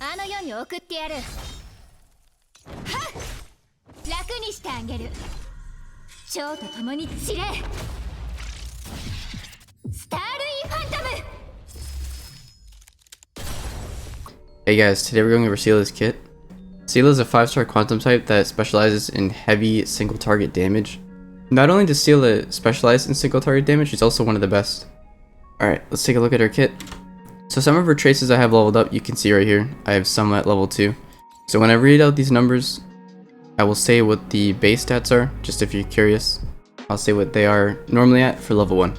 あの世に送ってやる。はっ、楽にしてあげる。蝶と共に散れ。スタールインファントム。 Hey guys, today we're going over Seele's kit. Seele is a 5-star quantum type that specializes in heavy single target damage. Not only does Seele specialize in single target damage, she's also one of the best. Alright, let's take a look at her kit. So some of her traces I have leveled up, you can see right here. I have some at level 2. So when I read out these numbers, I will say what the base stats are, just if you're curious. I'll say what they are normally at for level 1.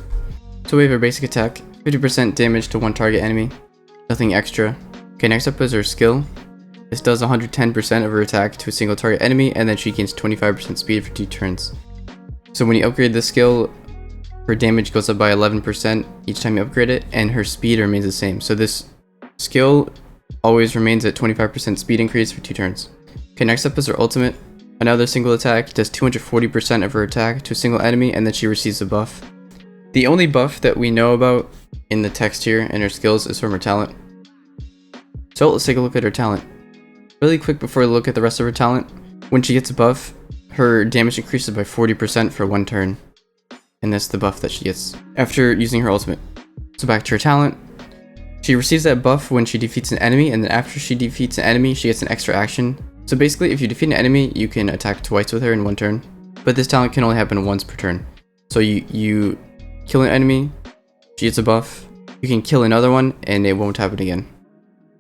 So we have her basic attack, 50% damage to one target enemy, nothing extra. Okay, next up is her skill. This does 110% of her attack to a single target enemy, and then she gains 25% speed for 2 turns. So when you upgrade this skill, her damage goes up by 11% each time you upgrade it, and her speed remains the same. So this skill always remains at 25% speed increase for 2 turns. Okay, next up is her ultimate. Another single attack, does 240% of her attack to a single enemy, and then she receives a buff. The only buff that we know about in the text here in her skills is from her talent. So let's take a look at her talent. Really quick before we look at the rest of her talent, when she gets a buff, her damage increases by 40% for 1 turn. And that's the buff that she gets after using her ultimate. So back to her talent. She receives that buff when she defeats an enemy, and then after she defeats an enemy, she gets an extra action. So basically, if you defeat an enemy, you can attack twice with her in 1 turn. But this talent can only happen once per turn. So you kill an enemy, she gets a buff, you can kill another one, and it won't happen again.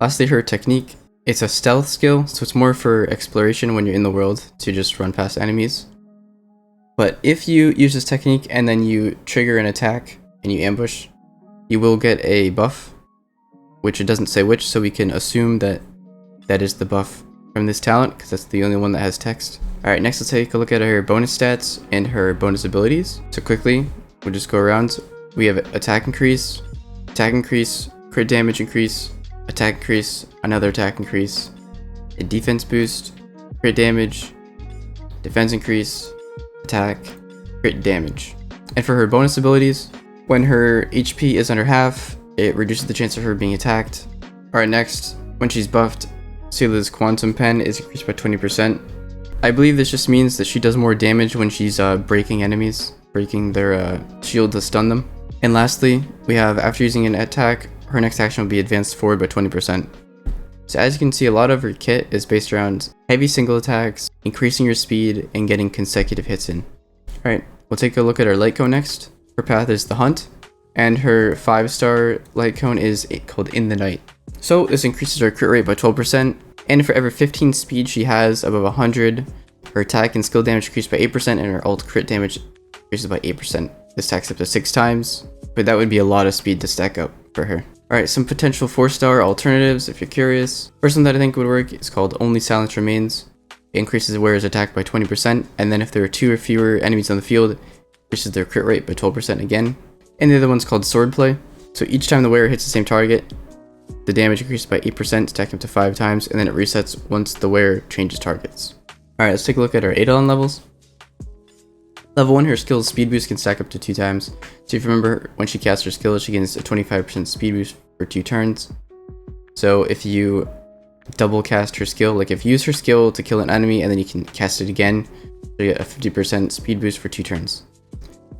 Lastly, her technique. It's a stealth skill, so it's more for exploration when you're in the world to just run past enemies. But if you use this technique and then you trigger an attack and you ambush, you will get a buff, which it doesn't say which, so we can assume that that is the buff from this talent, because that's the only one that has text. Alright, next let's take a look at her bonus stats and her bonus abilities. So quickly, we'll just go around. We have attack increase, crit damage increase, attack increase, another attack increase, a defense boost, crit damage, defense increase, attack, crit damage. And for her bonus abilities, when her HP is under half, it reduces the chance of her being attacked. Alright, next, when she's buffed, Seele's quantum pen is increased by 20%. I believe this just means that she does more damage when she's breaking enemies, breaking their shield to stun them. And lastly, we have after using an attack, her next action will be advanced forward by 20%. So as you can see, a lot of her kit is based around heavy single attacks, increasing your speed, and getting consecutive hits in. Alright, we'll take a look at her light cone next. Her path is the Hunt, and her 5-star light cone is called In the Night. So this increases her crit rate by 12%, and for every 15 speed she has above 100, her attack and skill damage increase by 8%, and her ult crit damage increases by 8%. This stacks up to 6 times, but that would be a lot of speed to stack up for her. Alright, some potential 4-star alternatives if you're curious. First one that I think would work is called Only Silence Remains. It increases the wearer's attack by 20%, and then if there are 2 or fewer enemies on the field, it increases their crit rate by 12% again. And the other one's called Swordplay. So each time the wearer hits the same target, the damage increases by 8%, stacking up to 5 times, and then it resets once the wearer changes targets. Alright, let's take a look at our Eidolon levels. Level 1, her skill's speed boost can stack up to 2 times. So if you remember, when she casts her skill, she gains a 25% speed boost for 2 turns. So if you double cast her skill, like if you use her skill to kill an enemy and then you can cast it again, you get a 50% speed boost for 2 turns.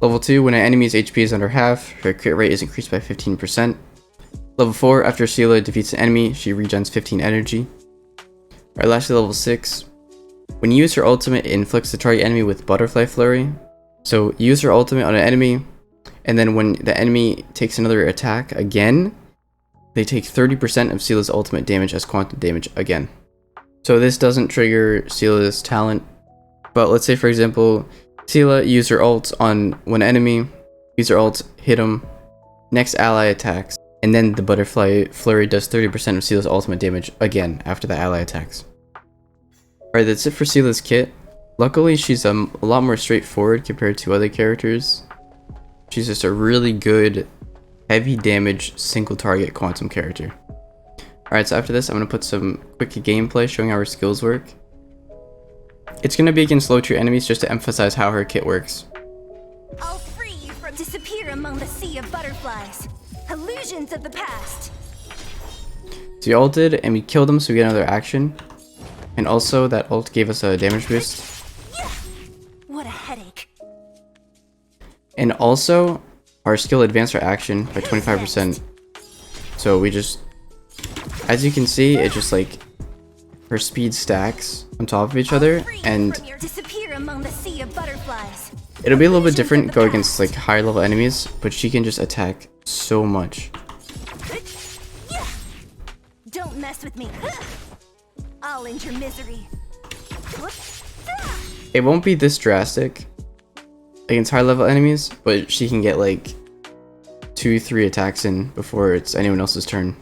Level 2, when an enemy's HP is under half, her crit rate is increased by 15%. Level 4, after Seele defeats an enemy, she regens 15 energy. Alright, lastly, level 6. When you use her ultimate, it inflicts the target enemy with Butterfly Flurry. So you use her ultimate on an enemy, and then when the enemy takes another attack again, they take 30% of Seele's ultimate damage as quantum damage again. So this doesn't trigger Seele's talent, but let's say for example, Seele used her ult on one enemy, use her ult, hit him, next ally attacks, and then the Butterfly Flurry does 30% of Seele's ultimate damage again after the ally attacks. Alright, that's it for Seele's kit. Luckily, she's a lot more straightforward compared to other characters. She's just a really good, heavy damage, single target quantum character. Alright, so after this, I'm going to put some quick gameplay showing how her skills work. It's going to be against low tier enemies just to emphasize how her kit works. I'll free you from disappear among the sea of butterflies. Illusions of the past. So we ulted and we killed them so we get another action. And also that ult gave us a damage boost. What a headache. And also our skill advanced our action by 25%. So we just, as you can see, it just like her speed stacks on top of each other, and Disappear among the sea of butterflies. it'll be a little bit different go against like higher level enemies, but she can just attack so much. Don't mess with me. I'll end your misery. It won't be this drastic against high level enemies, but she can get like 2-3 attacks in before it's anyone else's turn.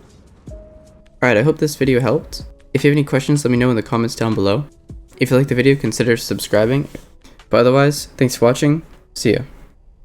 Alright, I hope this video helped. If you have any questions, let me know in the comments down below. If you liked the video, consider subscribing. But otherwise, thanks for watching. See ya.